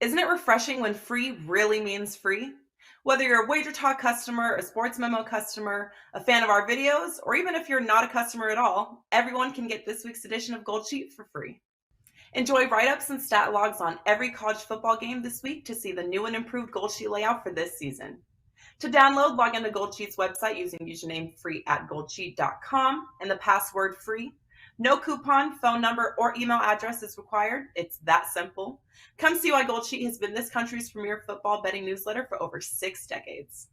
Isn't it refreshing when free really means free? Whether you're a WagerTalk customer, a Sports Memo customer, a fan of our videos, or even if you're not a customer at all, everyone can get this week's edition of Gold Sheet for free. Enjoy write-ups and stat logs on every college football game this week to see the new and improved Gold Sheet layout for this season. To download, log into Gold Sheet's website using username free@goldsheet.com and the password free. No coupon, phone number, or email address is required. It's that simple. Come see why Gold Sheet has been this country's premier football betting newsletter for over 6 decades.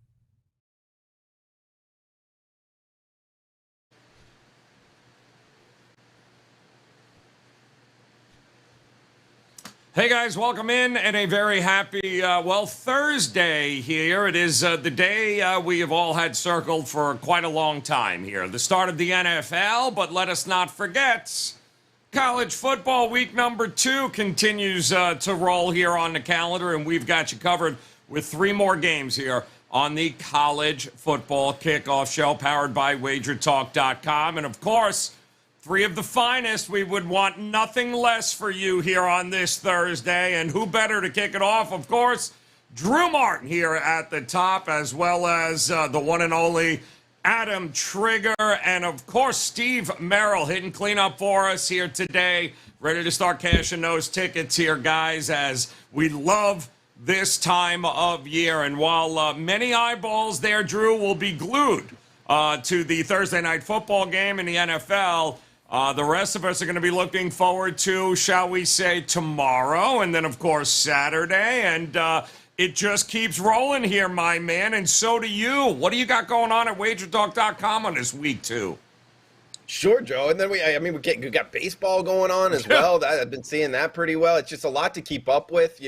Hey guys, welcome in and a very happy, Thursday here. It is the day we have all had circled for quite a long time here. The start of the NFL, but let us not forget, college football week number 2 continues to roll here on the calendar, and we've got you covered with 3 more games here on the College Football Kickoff Show powered by WagerTalk.com. And of course, 3 of the finest. We would want nothing less for you here on this Thursday. And who better to kick it off? Of course, Drew Martin here at the top, as well as the one and only Adam Trigger. And, of course, Steve Merril hitting cleanup for us here today. Ready to start cashing those tickets here, guys, as we love this time of year. And while many eyeballs there, Drew, will be glued to the Thursday night football game in the NFL, the rest of us are going to be looking forward to, shall we say, tomorrow, and then, of course, Saturday, and it just keeps rolling here, my man, and so do you. What do you got going on at WagerTalk.com on this week, too? Sure, Joe, and then we got baseball going on as well. I've been seeing that pretty well. It's just a lot to keep up with,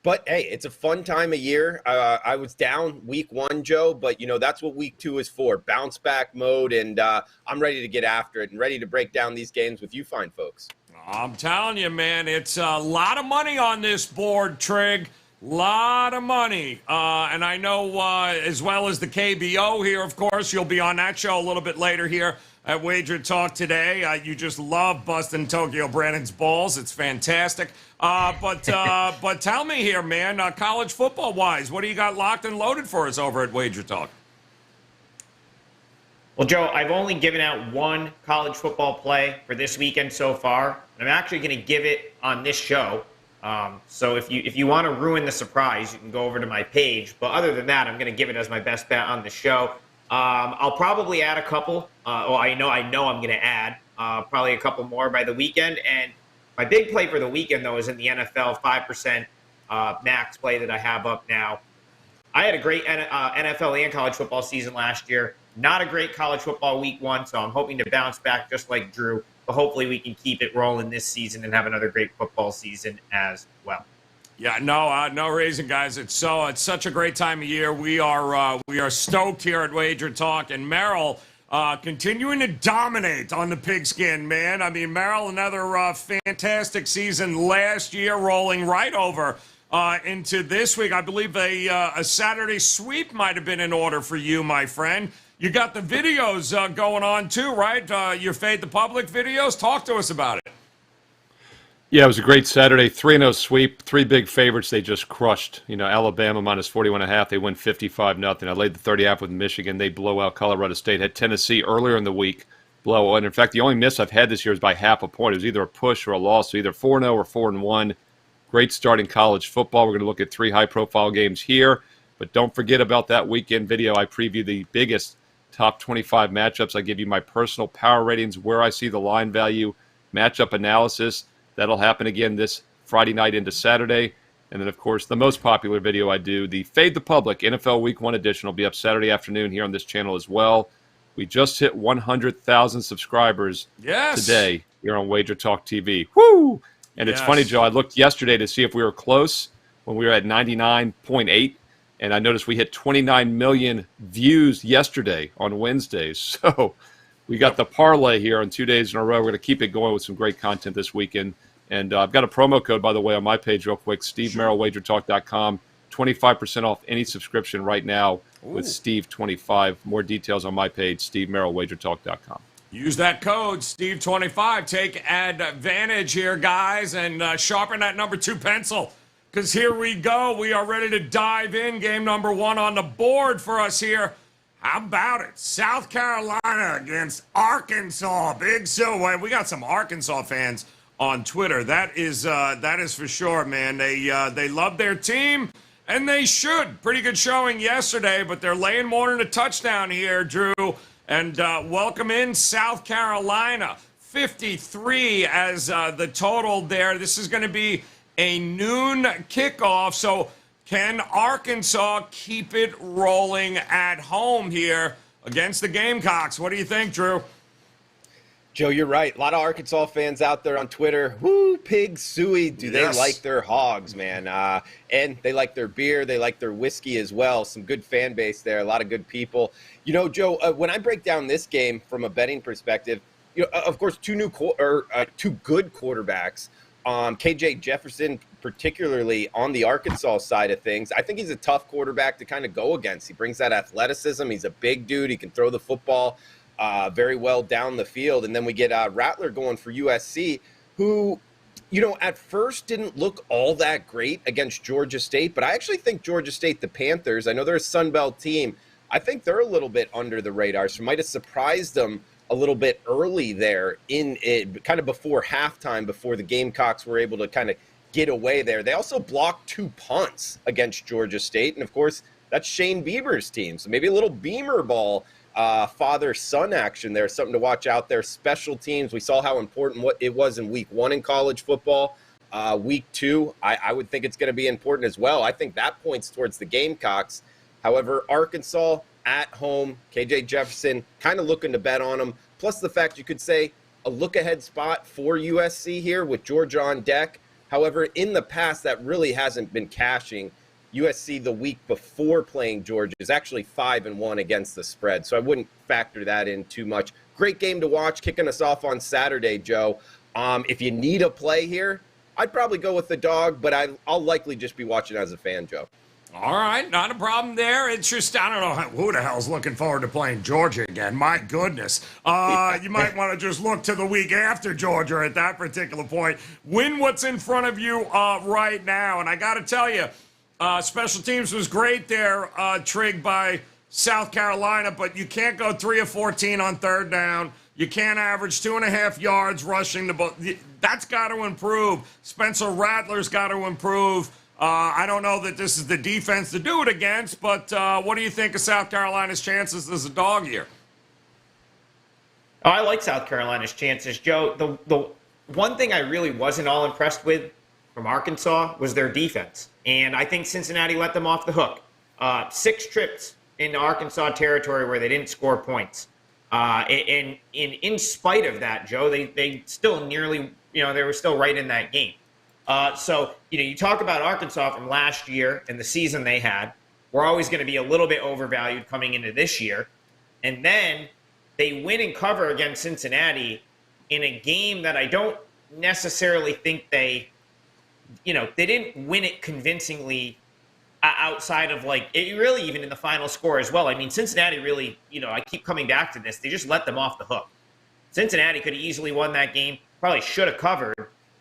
but, hey, it's a fun time of year. I was down week 1, Joe, but, that's what week 2 is for, bounce back mode, and I'm ready to get after it and ready to break down these games with you fine folks. I'm telling you, man, it's a lot of money on this board, Trig. Lot of money. And I know as well as the KBO here, of course, you'll be on that show a little bit later here at Wager Talk today. You just love busting Tokyo Brandon's balls. It's fantastic. But tell me here, man, college football-wise, what do you got locked and loaded for us over at Wager Talk? Well, Joe, I've only given out 1 college football play for this weekend so far. And I'm actually going to give it on this show. So if you want to ruin the surprise, you can go over to my page. But other than that, I'm going to give it as my best bet on the show. I'll probably add a couple. I know I'm going to add probably a couple more by the weekend. And my big play for the weekend, though, is in the NFL 5% max play that I have up now. I had a great NFL and college football season last year. Not a great college football week 1, so I'm hoping to bounce back just like Drew. But hopefully we can keep it rolling this season and have another great football season as well. Yeah, no reason, guys. It's such a great time of year. We are stoked here at Wager Talk, and Merril continuing to dominate on the pigskin, man. I mean, Merril, another fantastic season last year, rolling right over into this week. I believe a Saturday sweep might have been in order for you, my friend. You got the videos going on too, right? Your Fade the Public videos. Talk to us about it. Yeah, it was a great Saturday. 3-0 sweep. 3 big favorites they just crushed. Alabama minus 41.5. They win 55-0. I laid the 30.5 with Michigan. They blow out Colorado State. Had Tennessee earlier in the week blow. And in fact, the only miss I've had this year is by half a point. It was either a push or a loss. So either 4-0 or 4-1. Great start in college football. We're going to look at 3 high-profile games here. But don't forget about that weekend video. I preview the biggest top 25 matchups. I give you my personal power ratings, where I see the line value, matchup analysis. That'll happen again this Friday night into Saturday. And then, of course, the most popular video I do, the Fade the Public NFL Week 1 edition, will be up Saturday afternoon here on this channel as well. We just hit 100,000 subscribers today here on Wager Talk TV. Woo! And it's funny, Joe, I looked yesterday to see if we were close when we were at 99.8. And I noticed we hit 29 million views yesterday on Wednesdays. So we got the parlay here on 2 days in a row. We're going to keep it going with some great content this weekend. And I've got a promo code, by the way, on my page real quick, Steve Merril, WagerTalk.com. 25% off any subscription right now with Steve25. More details on my page, Steve Merril, WagerTalk.com. Use that code, Steve25. Take advantage here, guys, and sharpen that number 2 pencil because here we go. We are ready to dive in. Game number 1 on the board for us here. How about it? South Carolina against Arkansas. Big Silver. We got some Arkansas fans on Twitter. That is for sure, man. They love their team, and they should. Pretty good showing yesterday, but they're laying more than a touchdown here, Drew. And welcome in South Carolina. 53 as the total there. This is going to be a noon kickoff. So can Arkansas keep it rolling at home here against the Gamecocks? What do you think, Drew? Joe, you're right. A lot of Arkansas fans out there on Twitter. Woo, pig suey. Do they like their hogs, man? And they like their beer. They like their whiskey as well. Some good fan base there. A lot of good people. You know, Joe, when I break down this game from a betting perspective, you know, of course, two good quarterbacks. KJ Jefferson, particularly on the Arkansas side of things, I think he's a tough quarterback to kind of go against. He brings that athleticism. He's a big dude. He can throw the football very well down the field. And then we get Rattler going for USC, who, you know, at first didn't look all that great against Georgia State. But I actually think Georgia State, the Panthers, I know they're a Sun Belt team. I think they're a little bit under the radar. So might have surprised them a little bit early there in it, kind of before halftime, before the Gamecocks were able to kind of get away there. They also blocked 2 punts against Georgia State. And of course, that's Shane Bieber's team. So maybe a little Beamer ball, father-son action there, something to watch out there. Special teams, we saw how important what it was in week 1 in college football. Week 2, I would think it's going to be important as well. I think that points towards the Gamecocks. However, Arkansas at home, KJ Jefferson, kind of looking to bet on them. Plus the fact you could say a look-ahead spot for USC here with Georgia on deck. However, in the past, that really hasn't been cashing. USC the week before playing Georgia is actually 5-1 against the spread, so I wouldn't factor that in too much. Great game to watch, kicking us off on Saturday, Joe. If you need a play here, I'd probably go with the dog, but I'll likely just be watching as a fan, Joe. All right, not a problem there. It's just, I don't know who the hell's looking forward to playing Georgia again. My goodness. You might want to just look to the week after Georgia at that particular point. Win what's in front of you right now. And I got to tell you, special teams was great there, Trig, by South Carolina, but you can't go 3 of 14 on third down. You can't average 2.5 yards rushing the ball. That's got to improve. Spencer Rattler's got to improve. I don't know that this is the defense to do it against, but what do you think of South Carolina's chances as a dog here? I like South Carolina's chances, Joe. The one thing I really wasn't all impressed with from Arkansas was their defense, and I think Cincinnati let them off the hook. 6 trips into Arkansas territory where they didn't score points. And in spite of that, Joe, they still nearly, they were still right in that game. So, you talk about Arkansas from last year and the season they had. We're always going to be a little bit overvalued coming into this year. And then they win and cover against Cincinnati in a game that I don't necessarily think they didn't win it convincingly outside of it really even in the final score as well. I mean, Cincinnati really, I keep coming back to this. They just let them off the hook. Cincinnati could have easily won that game, probably should have covered.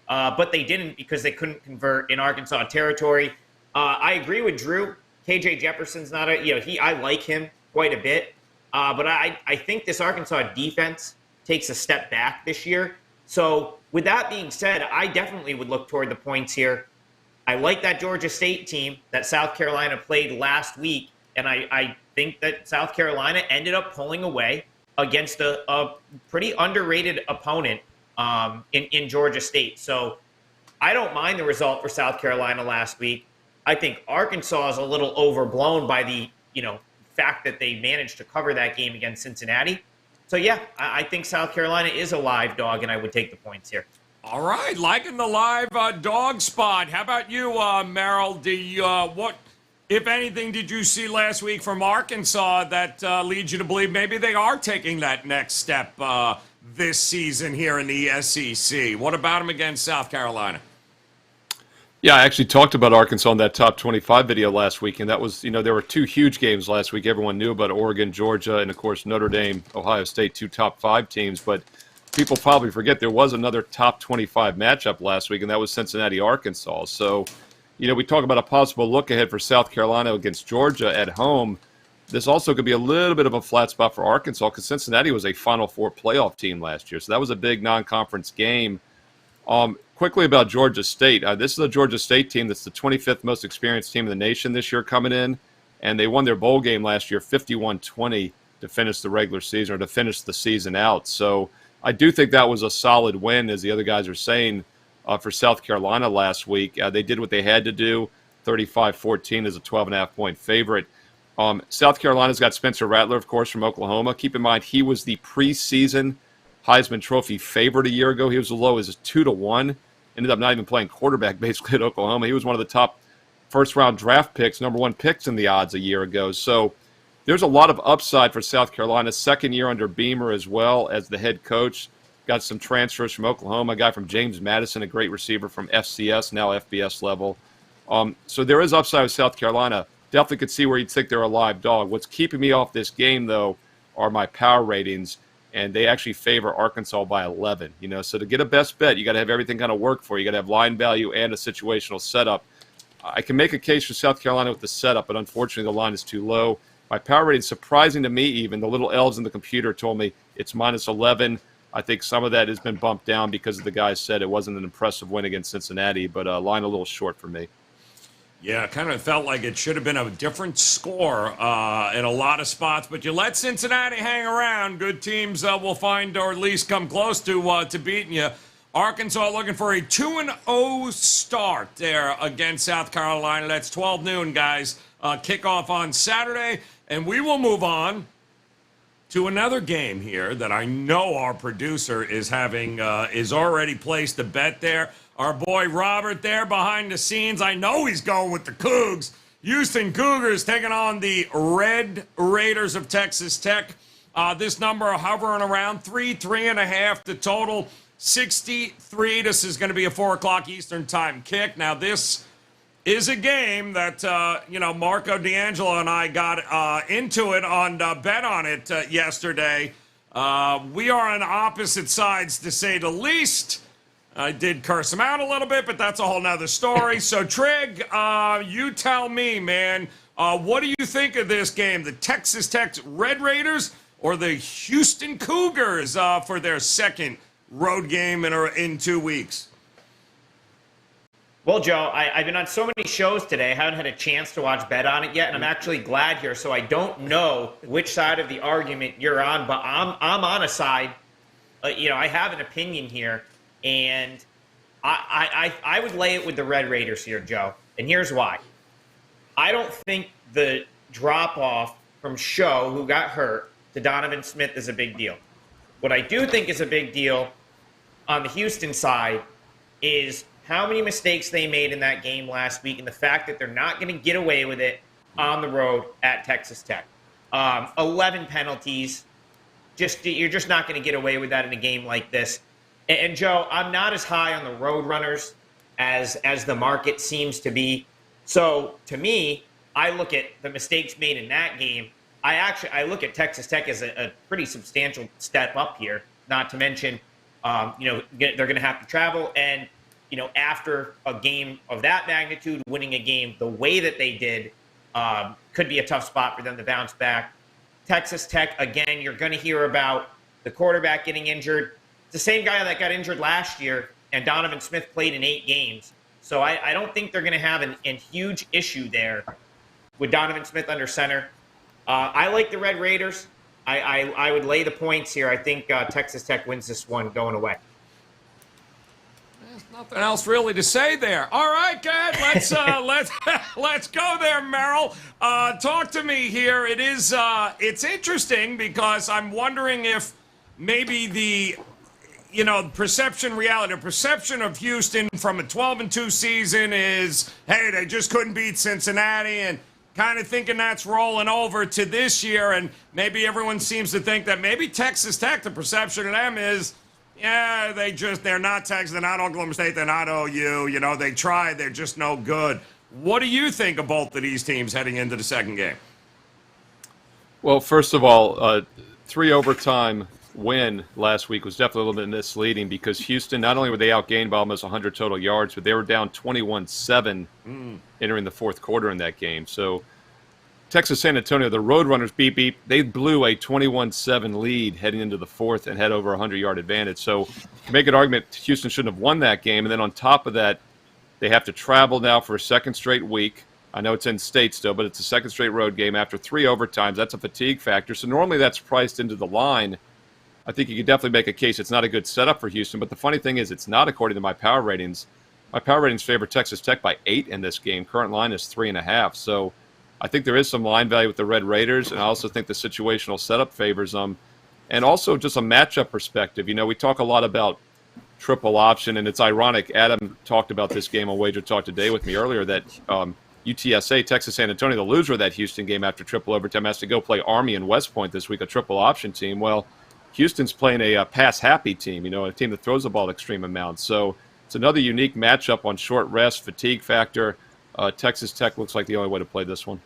But they didn't because they couldn't convert in Arkansas territory. I agree with Drew. KJ Jefferson's not I like him quite a bit. But I think this Arkansas defense takes a step back this year. So with that being said, I definitely would look toward the points here. I like that Georgia State team that South Carolina played last week. And I think that South Carolina ended up pulling away against a pretty underrated opponent in Georgia State. So I don't mind the result for South Carolina last week. I think Arkansas is a little overblown by the, fact that they managed to cover that game against Cincinnati. So yeah, I think South Carolina is a live dog, and I would take the points here. All right, liking the live dog spot. How about you, Merril? What, if anything, did you see last week from Arkansas that leads you to believe maybe they are taking that next step this season here in the SEC? What about them against South Carolina? Yeah, I actually talked about Arkansas in that top 25 video last week, and that was, there were 2 huge games last week. Everyone knew about Oregon, Georgia, and of course Notre Dame, Ohio State, 2 top 5 teams. But people probably forget there was another top 25 matchup last week, and that was Cincinnati, Arkansas. So, we talk about a possible look ahead for South Carolina against Georgia at home. This also could be a little bit of a flat spot for Arkansas because Cincinnati was a Final Four playoff team last year. So that was a big non-conference game. Quickly about Georgia State. This is a Georgia State team that's the 25th most experienced team in the nation this year coming in. And they won their bowl game last year 51-20 to finish the regular season or to finish the season out. So I do think that was a solid win, as the other guys are saying, for South Carolina last week. They did what they had to do. 35-14 is a 12.5-point favorite. South Carolina's got Spencer Rattler, of course, from Oklahoma. Keep in mind, he was the preseason Heisman Trophy favorite a year ago. He was as low as 2-1. Ended up not even playing quarterback, basically, at Oklahoma. He was one of the top first-round draft picks, number one picks in the odds a year ago. So there's a lot of upside for South Carolina. Second year under Beamer as well as the head coach. Got some transfers from Oklahoma. A guy from James Madison, a great receiver from FCS, now FBS level. So there is upside with South Carolina. Definitely could see where you'd think they're a live dog. What's keeping me off this game, though, are my power ratings, and they actually favor Arkansas by 11. So to get a best bet, you got to have everything kind of work for you. You got to have line value and a situational setup. I can make a case for South Carolina with the setup, but unfortunately the line is too low. My power rating, surprising to me even, the little elves in the computer told me it's minus 11. I think some of that has been bumped down because the guys said it wasn't an impressive win against Cincinnati, but line a little short for me. Yeah, it kind of felt like it should have been a different score in a lot of spots, but you let Cincinnati hang around. Good teams will find or at least come close to beating you. Arkansas looking for a 2-0 start there against South Carolina. That's 12 noon, guys. Kickoff on Saturday, and we will move on to another game here that I know our producer is having is already placed a bet there. Our boy Robert there behind the scenes, I know he's going with the Cougs. Houston Cougars taking on the Red Raiders of Texas Tech. This number hovering around 3.5 the total, 63. This is going to be a 4 o'clock Eastern time kick. Now this is a game that, Marco D'Angelo and I got into it on bet on it yesterday. We are on opposite sides, to say the least. I did curse him out a little bit, but that's a whole nother story. So, Trig, you tell me, man, what do you think of this game? The Texas Tech Red Raiders or the Houston Cougars for their second road game in 2 weeks? Well, Joe, I've been on so many shows today. I haven't had a chance to watch Bet on It yet, and I'm actually glad here. So I don't know which side of the argument you're on, but I'm on a side. I have an opinion here, and I would lay it with the Red Raiders here, Joe. And here's why. I don't think the drop-off from Show, who got hurt, to Donovan Smith is a big deal. What I do think is a big deal on the Houston side is how many mistakes they made in that game last week and the fact that they're not going to get away with it on the road at Texas Tech. 11 penalties. You're just not going to get away with that in a game like this. And Joe, I'm not as high on the road runners as the market seems to be. So to me, I look at the mistakes made in that game. I look at Texas Tech as a pretty substantial step up here, not to mention, they're going to have to travel. And after a game of that magnitude, winning a game the way that they did could be a tough spot for them to bounce back. Texas Tech, again, you're going to hear about the quarterback getting injured. It's the same guy that got injured last year, and Donovan Smith played in 8 games. So I don't think they're going to have a huge issue there with Donovan Smith under center. I like the Red Raiders. I would lay the points here. I think Texas Tech wins this one going away. Nothing else really to say there. All right, good. Let's go there, Merril. Talk to me here. It's interesting because I'm wondering if maybe the perception of Houston from a 12-2 season is, hey, they just couldn't beat Cincinnati, and kind of thinking that's rolling over to this year, and maybe everyone seems to think that maybe Texas Tech, the perception of them is, yeah, they're not Texas, they're not Oklahoma State, they're not OU. They tried, they're just no good. What do you think of both of these teams heading into the second game? Well, first of all, 3 overtime win last week was definitely a little bit misleading because Houston, not only were they outgained by almost 100 total yards, but they were down 21-7 entering the fourth quarter in that game. So Texas San Antonio, the Roadrunners, they blew a 21-7 lead heading into the fourth and had over a 100-yard advantage. So you make an argument Houston shouldn't have won that game. And then on top of that, they have to travel now for a second straight week. I know it's in state still, but it's a second straight road game after 3 overtimes. That's a fatigue factor. So normally that's priced into the line. I think you could definitely make a case it's not a good setup for Houston. But the funny thing is it's not according to my power ratings. My power ratings favor Texas Tech by 8 in this game. Current line is 3.5. So I think there is some line value with the Red Raiders, and I also think the situational setup favors them. And also just a matchup perspective. You know, we talk a lot about triple option, and it's ironic. Adam talked about this game on WagerTalk today with me earlier that UTSA, Texas San Antonio, the loser of that Houston game after triple overtime, has to go play Army and West Point this week, a triple option team. Well, Houston's playing a pass-happy team, you know, a team that throws the ball extreme amounts. So it's another unique matchup on short rest, fatigue factor. Texas Tech looks like the only way to play this one.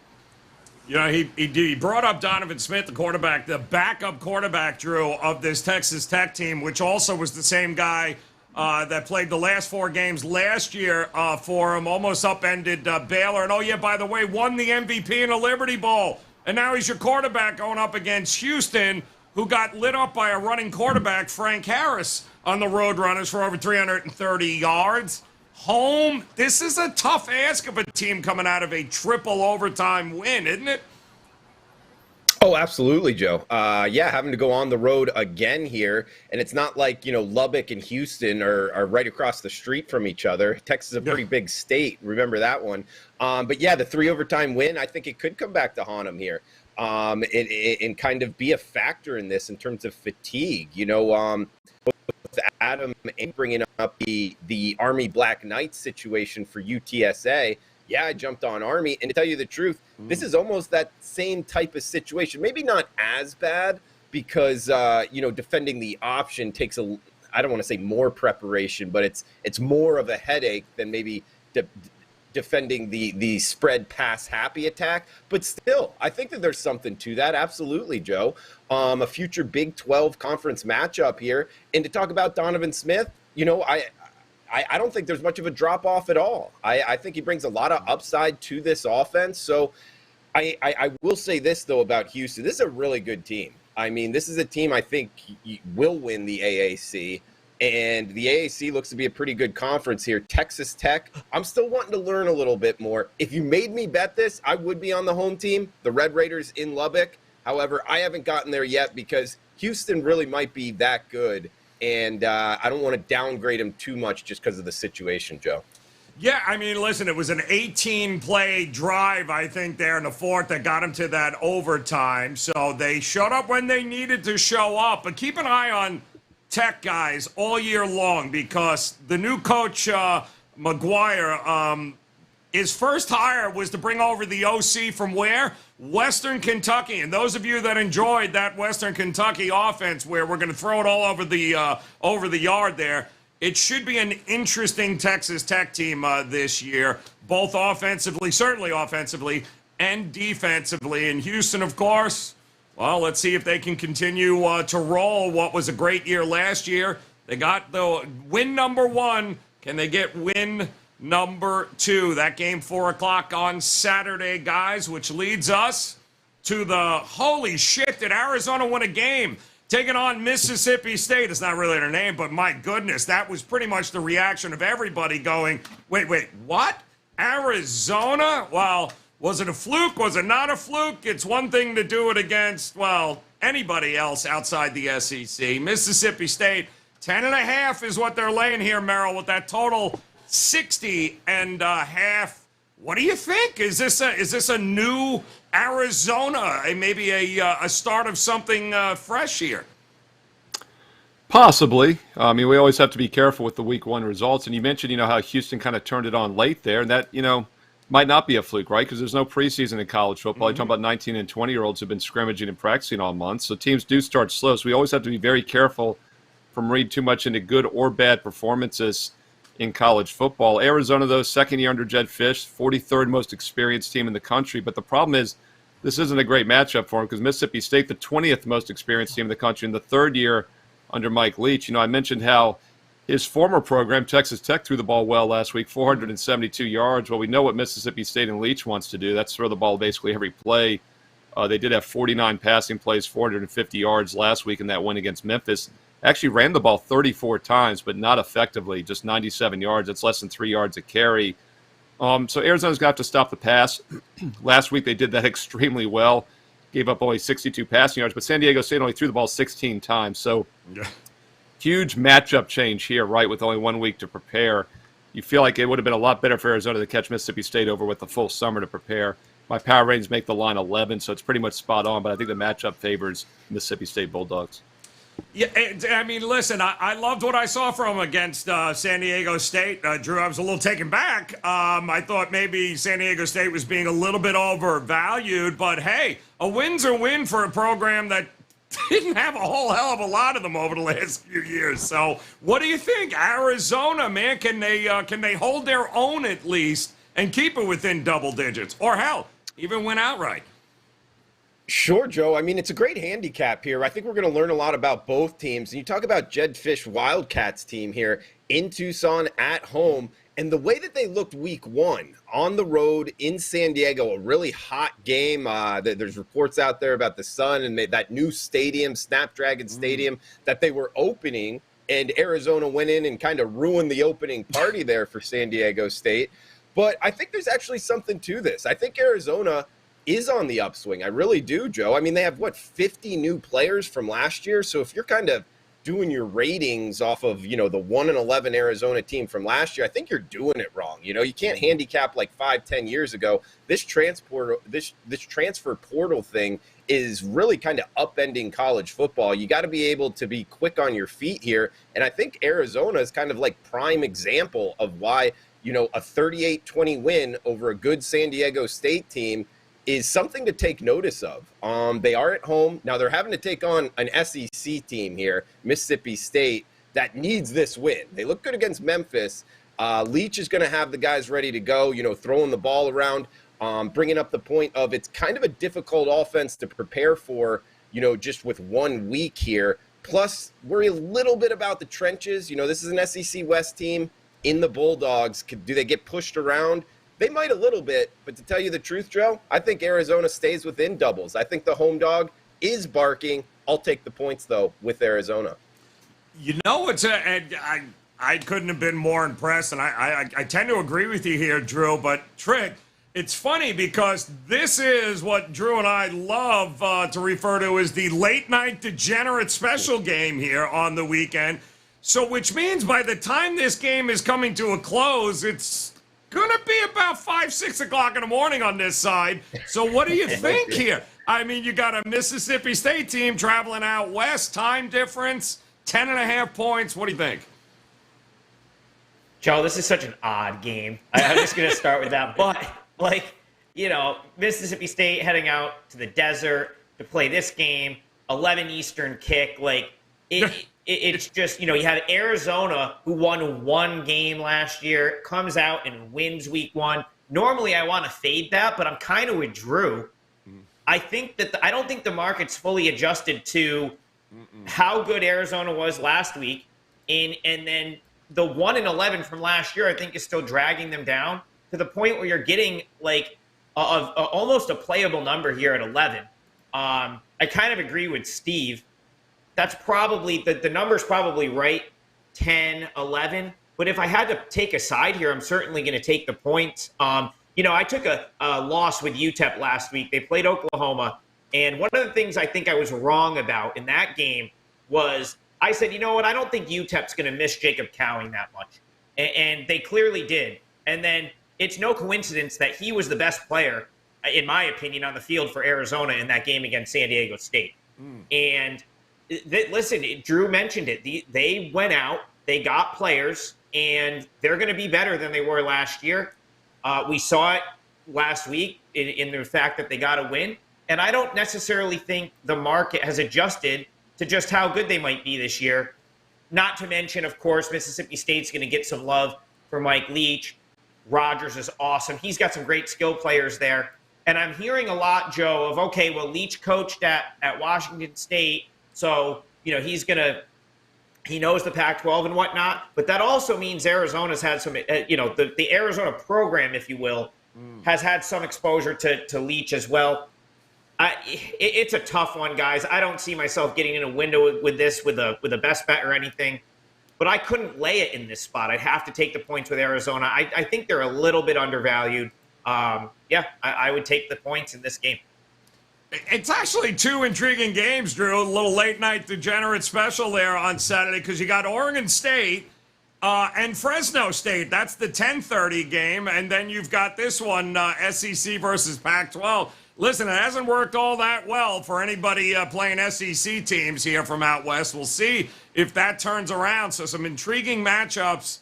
You know, he brought up Donovan Smith, the quarterback, the backup quarterback, Drew, of this Texas Tech team, which also was the same guy that played the last 4 games last year for him, almost upended Baylor. And, oh, yeah, by the way, won the MVP in a Liberty Bowl. And now he's your quarterback going up against Houston, who got lit up by a running quarterback, Frank Harris, on the Roadrunners for over 330 yards. Home, this is a tough ask of a team coming out of a triple overtime win, isn't it? Oh, absolutely, Joe. Yeah, having to go on the road again here. And it's not like, you know, Lubbock and Houston are right across the street from each other. Texas is a pretty big state. Remember that one. But yeah, the 3 overtime win, I think it could come back to haunt them here. And kind of be a factor in this in terms of fatigue. You know, with Adam bringing up the Army Black Knights situation for UTSA, yeah, I jumped on Army. And to tell you the truth, this is almost that same type of situation. Maybe not as bad because, you know, defending the option takes I don't want to say more preparation, but it's more of a headache than maybe defending the spread pass happy attack. But still, I think that there's something to that. Absolutely, Joe. A future Big 12 conference matchup here. And to talk about Donovan Smith, you know, I don't think there's much of a drop off at all. I think he brings a lot of upside to this offense. So I will say this, though, about Houston. This is a really good team. I mean, this is a team I think will win the AAC. And the AAC looks to be a pretty good conference here. Texas Tech, I'm still wanting to learn a little bit more. If you made me bet this, I would be on the home team, the Red Raiders in Lubbock. However, I haven't gotten there yet because Houston really might be that good. And I don't want to downgrade them too much just because of the situation, Joe. Yeah, I mean, listen, it was an 18-play drive, I think, there in the fourth that got them to that overtime. So they showed up when they needed to show up. But keep an eye on Tech guys all year long because the new coach, McGuire, his first hire was to bring over the OC from where? Western Kentucky. And those of you that enjoyed that Western Kentucky offense where we're going to throw it all over the yard there, it should be an interesting Texas Tech team this year, both offensively, certainly offensively, and defensively. And Houston, of course, well, let's see if they can continue to roll what was a great year last year. They got the win number 1. Can they get win number 2? That game, 4 o'clock on Saturday, guys, which leads us to the holy shit, did Arizona win a game? Taking on Mississippi State. It's not really their name, but my goodness, that was pretty much the reaction of everybody going, wait, what? Arizona? Well, was it a fluke? Was it not a fluke? It's one thing to do it against, well, anybody else outside the SEC. Mississippi State, 10.5 is what they're laying here, Merril, with that total 60.5. What do you think? Is this a new Arizona? Maybe a start of something fresh here? Possibly. I mean, we always have to be careful with the week 1 results. And you mentioned, how Houston kind of turned it on late there. And that, might not be a fluke, right? Because there's no preseason in college football. You're talking about 19 and 20-year-olds who've been scrimmaging and practicing all month. So teams do start slow. So we always have to be very careful from reading too much into good or bad performances in college football. Arizona, though, second year under Jed Fish, 43rd most experienced team in the country. But the problem is this isn't a great matchup for him because Mississippi State, the 20th most experienced team in the country in the third year under Mike Leach. I mentioned how his former program, Texas Tech, threw the ball well last week, 472 yards. Well, we know what Mississippi State and Leach wants to do. That's throw the ball basically every play. They did have 49 passing plays, 450 yards last week in that win against Memphis. Actually ran the ball 34 times, but not effectively, just 97 yards. That's less than 3 yards a carry. So Arizona's going to have to stop the pass. Last week they did that extremely well. Gave up only 62 passing yards, but San Diego State only threw the ball 16 times. So huge matchup change here, right, with only 1 week to prepare. You feel like it would have been a lot better for Arizona to catch Mississippi State over with the full summer to prepare. My power ratings make the line 11, so it's pretty much spot on, but I think the matchup favors Mississippi State Bulldogs. Yeah, I mean, listen, I loved what I saw from him against San Diego State. Drew, I was a little taken back. I thought maybe San Diego State was being a little bit overvalued, but hey, a win's a win for a program that didn't have a whole hell of a lot of them over the last few years. So what do you think? Arizona, man, can they hold their own at least and keep it within double digits? Or hell, even win outright? Sure, Joe. I mean, it's a great handicap here. I think we're going to learn a lot about both teams. And you talk about Jed Fish Wildcats team here in Tucson at home. And the way that they looked week one on the road in San Diego, a really hot game. There's reports out there about the sun and that new stadium, Snapdragon Stadium, that they were opening. And Arizona went in and kind of ruined the opening party there for San Diego State. But I think there's actually something to this. I think Arizona is on the upswing. I really do, Joe. I mean, they have, 50 new players from last year? So if you're kind of doing your ratings off of, the 1-11 Arizona team from last year, I think you're doing it wrong. You can't handicap like 5-10 years ago. This transfer portal thing is really kind of upending college football. You got to be able to be quick on your feet here. And I think Arizona is kind of like prime example of why, a 38-20 win over a good San Diego State team is something to take notice of. They are at home. Now they're having to take on an SEC team here, Mississippi State, that needs this win. They look good against Memphis. Leach is going to have the guys ready to go, throwing the ball around, bringing up the point of it's kind of a difficult offense to prepare for, just with 1 week here. Plus, worry a little bit about the trenches. This is an SEC West team in the Bulldogs. Do they get pushed around? They might a little bit, but to tell you the truth, Joe, I think Arizona stays within doubles. I think the home dog is barking. I'll take the points, though, with Arizona. I couldn't have been more impressed, and I tend to agree with you here, Drew, but Trick, it's funny because this is what Drew and I love to refer to as the late-night degenerate special game here on the weekend. So which means by the time this game is coming to a close, it's going to be about 5, 6 o'clock in the morning on this side. So what do you think here? I mean, you got a Mississippi State team traveling out west, time difference, 10.5 points. What do you think? Joe, this is such an odd game. I'm just going to start with that. But, Mississippi State heading out to the desert to play this game, 11 Eastern kick. It's just, you have Arizona, who won 1 game last year, comes out and wins week 1. Normally, I want to fade that, but I'm kind of with Drew. I think that I don't think the market's fully adjusted to how good Arizona was last week. And then the 1-11 from last year, I think, is still dragging them down to the point where you're getting, almost a playable number here at 11. I kind of agree with Steve. That's probably the number's probably right, 10, 11. But if I had to take a side here, I'm certainly going to take the points. I took a loss with UTEP last week. They played Oklahoma. And one of the things I think I was wrong about in that game was I said, I don't think UTEP's going to miss Jacob Cowing that much. And they clearly did. And then it's no coincidence that he was the best player, in my opinion, on the field for Arizona in that game against San Diego State. And listen, Drew mentioned it. They went out, they got players, and they're going to be better than they were last year. We saw it last week in the fact that they got a win. And I don't necessarily think the market has adjusted to just how good they might be this year. Not to mention, of course, Mississippi State's going to get some love for Mike Leach. Rogers is awesome. He's got some great skill players there. And I'm hearing a lot, Joe, of, okay, well, Leach coached at Washington State, so, you know, he knows the Pac-12 and whatnot. But that also means Arizona's had some, you know, the Arizona program, if you will, has had some exposure to Leach as well. It's a tough one, guys. I don't see myself getting in a window with this with a best bet or anything. But I couldn't lay it in this spot. I'd have to take the points with Arizona. I think they're a little bit undervalued. I would take the points in this game. It's actually two intriguing games, Drew. A little late-night degenerate special there on Saturday because you got Oregon State and Fresno State. That's the 10:30 game. And then you've got this one, SEC versus Pac-12. Listen, it hasn't worked all that well for anybody playing SEC teams here from out west. We'll see if that turns around. So some intriguing matchups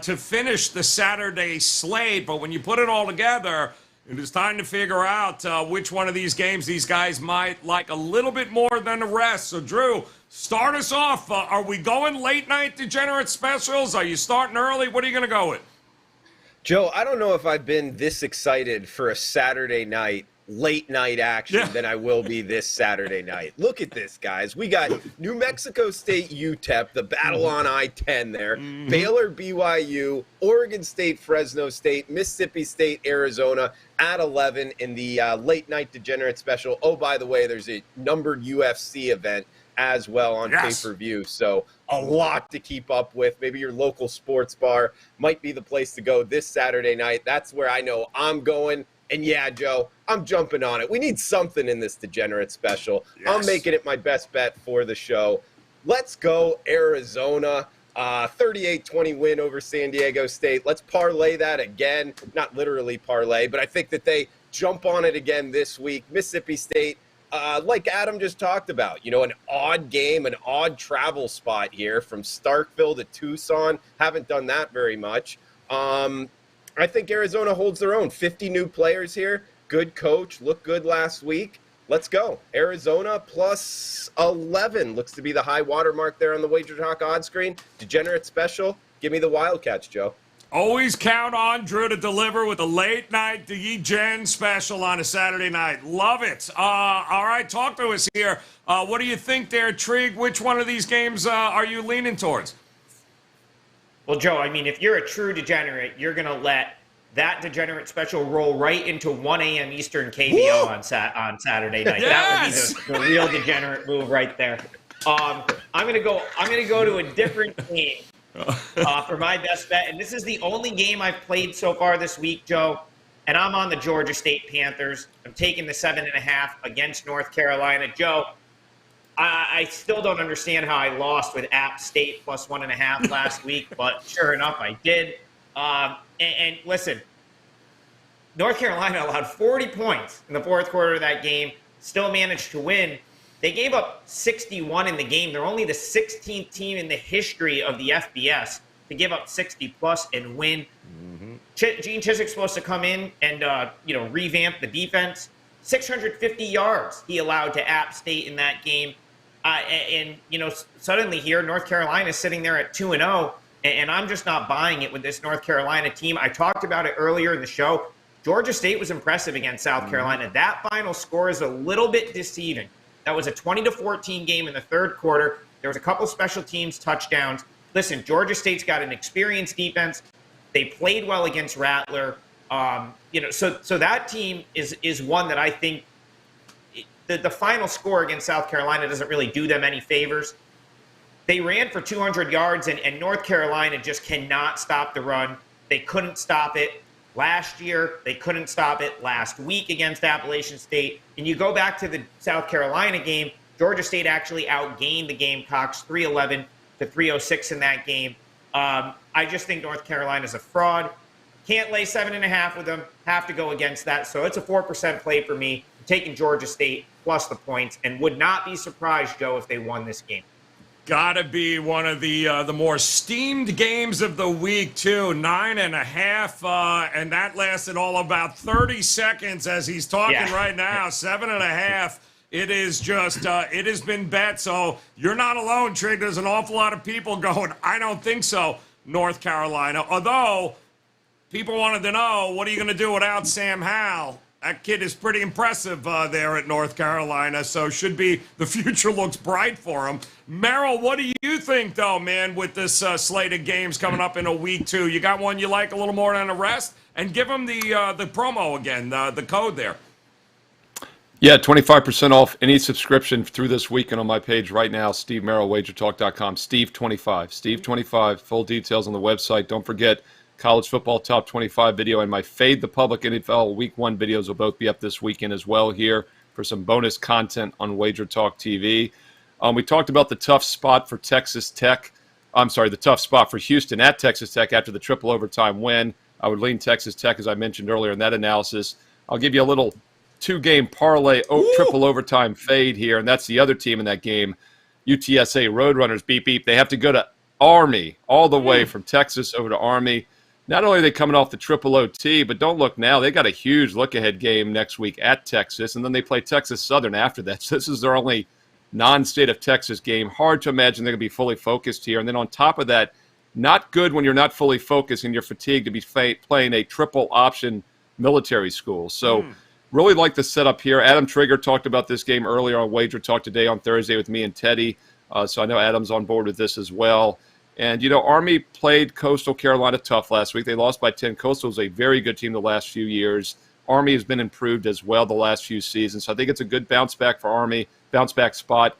to finish the Saturday slate. But when you put it all together, it is time to figure out which one of these games these guys might like a little bit more than the rest. So, Drew, start us off. Are we going late-night degenerate specials? Are you starting early? What are you going to go with? Joe, I don't know if I've been this excited for a Saturday night late night action than I will be this Saturday night. Look at this, guys. We got New Mexico State UTEP, the battle on I-10 there, Baylor BYU, Oregon State Fresno State, Mississippi State Arizona at 11 in the late night degenerate special. Oh, by the way, there's a numbered UFC event as well on pay-per-view. So a lot to keep up with. Maybe your local sports bar might be the place to go this Saturday night. That's where I know I'm going. And yeah, Joe, I'm jumping on it. We need something in this degenerate special. I'm making it my best bet for the show. Let's go Arizona. 38-20 win over San Diego State. Let's parlay that again. Not literally parlay, but I think that they jump on it again this week. Mississippi State, like Adam just talked about, you know, an odd game, an odd travel spot here from Starkville to Tucson. Haven't done that very much. I think Arizona holds their own. 50 new players here. Good coach. Looked good last week. Let's go. Arizona plus 11. Looks to be the high water mark there on the WagerTalk odds screen. Degenerate special. Give me the Wildcats, Joe. Always count on Drew to deliver with a late-night Degen special on a Saturday night. Love it. All right, talk to us here. What do you think there, Trig? Which one of these games are you leaning towards? Well, Joe, I mean, if you're a true degenerate, you're going to let that degenerate special roll right into 1 a.m. Eastern KBO on Saturday night. Yes! That would be the real degenerate move right there. I'm going to go to a different game for my best bet, and this is the only game I've played so far this week, Joe. And I'm on the Georgia State Panthers. I'm taking the 7.5 against North Carolina, Joe. I still don't understand how I lost with App State plus 1.5 last week, but sure enough, I did. And listen, North Carolina allowed 40 points in the fourth quarter of that game, still managed to win. They gave up 61 in the game. They're only the 16th team in the history of the FBS to give up 60-plus and win. Gene Chiswick's supposed to come in and revamp the defense. 650 yards he allowed to App State in that game. Suddenly here, North Carolina is sitting there at 2-0, and I'm just not buying it with this North Carolina team. I talked about it earlier in the show. Georgia State was impressive against South Carolina. That final score is a little bit deceiving. That was a 20-14 game in the third quarter. There was a couple special teams touchdowns. Listen, Georgia State's got an experienced defense. They played well against Rattler. So that team is one that I think the final score against South Carolina doesn't really do them any favors. They ran for 200 yards, and North Carolina just cannot stop the run. They couldn't stop it last year. They couldn't stop it last week against Appalachian State. And you go back to the South Carolina game, Georgia State actually outgained the Gamecocks 311 to 306 in that game. I just think North Carolina's a fraud. Can't lay 7.5 with them. Have to go against that. So it's a 4% play for me. I'm taking Georgia State plus the points, and would not be surprised, Joe, if they won this game. Gotta be one of the more steamed games of the week, too. 9.5, and that lasted all about 30 seconds as he's talking right now. 7.5. It is just, it has been bet. So you're not alone, Trig. There's an awful lot of people going, I don't think so, North Carolina. Although people wanted to know, what are you going to do without Sam Howell? That kid is pretty impressive there at North Carolina, so should be the future looks bright for him. Merril, what do you think, though, man, with this slate of games coming up in a week, too? You got one you like a little more than the rest? And give them the promo again, the code there. Yeah, 25% off any subscription through this weekend on my page right now, Steve Merril, WagerTalk.com. Steve25. Steve25. Full details on the website. Don't forget, College Football Top 25 video and my Fade the Public NFL Week 1 videos will both be up this weekend as well here for some bonus content on WagerTalk TV. We talked about the tough spot for Texas Tech. The tough spot for Houston at Texas Tech after the triple overtime win. I would lean Texas Tech, as I mentioned earlier in that analysis. I'll give you a little two-game parlay triple overtime fade here, and that's the other team in that game. UTSA Roadrunners, beep, beep. They have to go to Army all the way from Texas over to Army. Not only are they coming off the triple OT, but don't look now. They got a huge look-ahead game next week at Texas, and then they play Texas Southern after that. So this is their only non-state of Texas game. Hard to imagine they're going to be fully focused here. And then on top of that, not good when you're not fully focused and you're fatigued to be playing a triple option military school. So really like the setup here. Adam Trigger talked about this game earlier on Wager Talk today on Thursday with me and Teddy. So I know Adam's on board with this as well. And, Army played Coastal Carolina tough last week. They lost by 10. Coastal is a very good team the last few years. Army has been improved as well the last few seasons. So I think it's a good bounce back for Army, bounce back spot.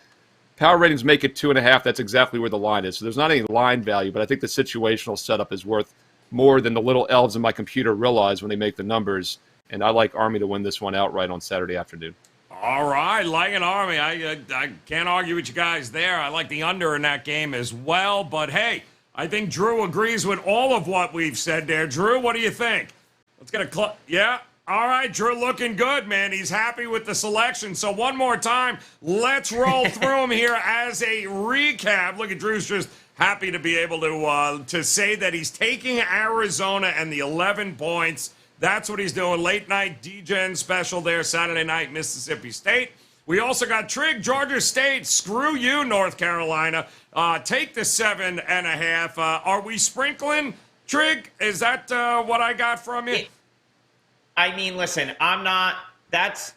Power ratings make it 2.5. That's exactly where the line is. So there's not any line value, but I think the situational setup is worth more than the little elves in my computer realize when they make the numbers. And I like Army to win this one outright on Saturday afternoon. All right, like an Army. I can't argue with you guys there. I like the under in that game as well. But, hey, I think Drew agrees with all of what we've said there. Drew, what do you think? Let's get a yeah? All right, Drew looking good, man. He's happy with the selection. So one more time, let's roll through him here as a recap. Look at Drew's just happy to be able to say that he's taking Arizona and the 11 points. That's what he's doing. Late night DGen special there, Saturday night, Mississippi State. We also got Trig, Georgia State. Screw you, North Carolina. Take the 7.5. Are we sprinkling, Trig? Is that what I got from you? I mean, listen, I'm not. That's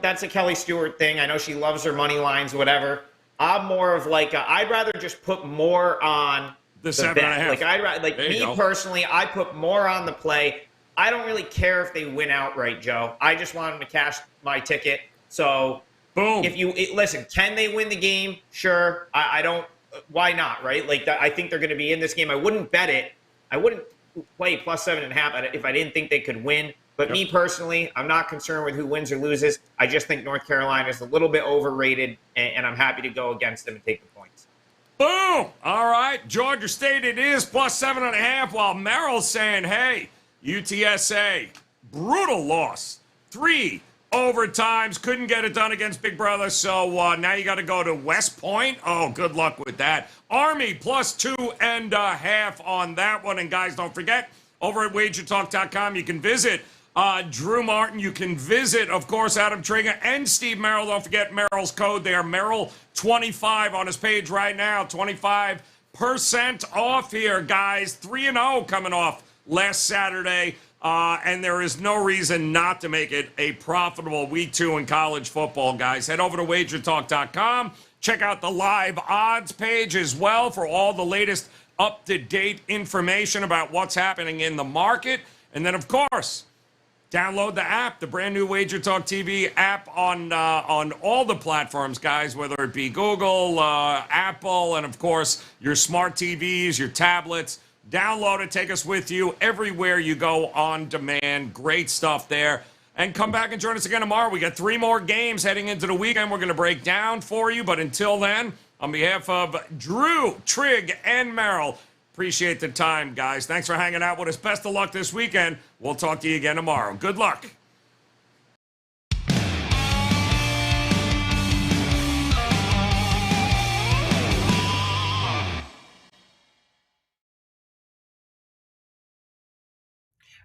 that's a Kelly Stewart thing. I know she loves her money lines, whatever. I'm more of like I'd rather just put more on the 7.5. Like I'd rather, like me personally, I put more on the play. I don't really care if they win outright, Joe. I just want them to cash my ticket. So, boom. Listen, can they win the game? Sure. I don't. Why not? Right? Like I think they're going to be in this game. I wouldn't bet it. I wouldn't play plus 7.5 if I didn't think they could win. But me personally, I'm not concerned with who wins or loses. I just think North Carolina is a little bit overrated, and I'm happy to go against them and take the points. Boom. All right. Georgia State it is plus 7.5. While Merrill's saying, hey. UTSA, brutal loss. 3 overtimes, couldn't get it done against Big Brother, so now you got to go to West Point. Oh, good luck with that. Army plus 2.5 on that one. And guys, don't forget, over at WagerTalk.com, you can visit Drew Martin. You can visit, of course, Adam Trigger and Steve Merril. Don't forget Merril's code there, Merril25 on his page right now. 25% off here, guys. 3-0 coming off last Saturday, and there is no reason not to make it a profitable Week 2 in college football, guys. Head over to WagerTalk.com. Check out the live odds page as well for all the latest up-to-date information about what's happening in the market. And then, of course, download the app, the brand-new WagerTalk TV app on all the platforms, guys, whether it be Google, Apple, and, of course, your smart TVs, your tablets. Download it. Take us with you everywhere you go on demand. Great stuff there. And come back and join us again tomorrow. We got 3 more games heading into the weekend we're going to break down for you. But until then, on behalf of Drew, Trig, and Merril, appreciate the time, guys. Thanks for hanging out with us. Best of luck this weekend. We'll talk to you again tomorrow. Good luck.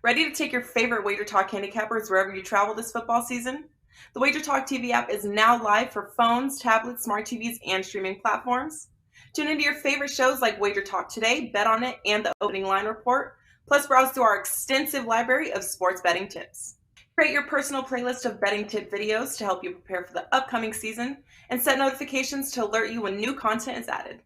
Ready to take your favorite WagerTalk handicappers wherever you travel this football season? The WagerTalk TV app is now live for phones, tablets, smart TVs, and streaming platforms. Tune into your favorite shows like WagerTalk Today, Bet on It, and the Opening Line Report. Plus, browse through our extensive library of sports betting tips. Create your personal playlist of betting tip videos to help you prepare for the upcoming season, and set notifications to alert you when new content is added.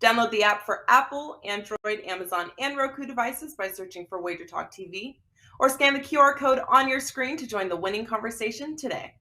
Download the app for Apple, Android, Amazon, and Roku devices by searching for WagerTalk TV, or scan the QR code on your screen to join the winning conversation today.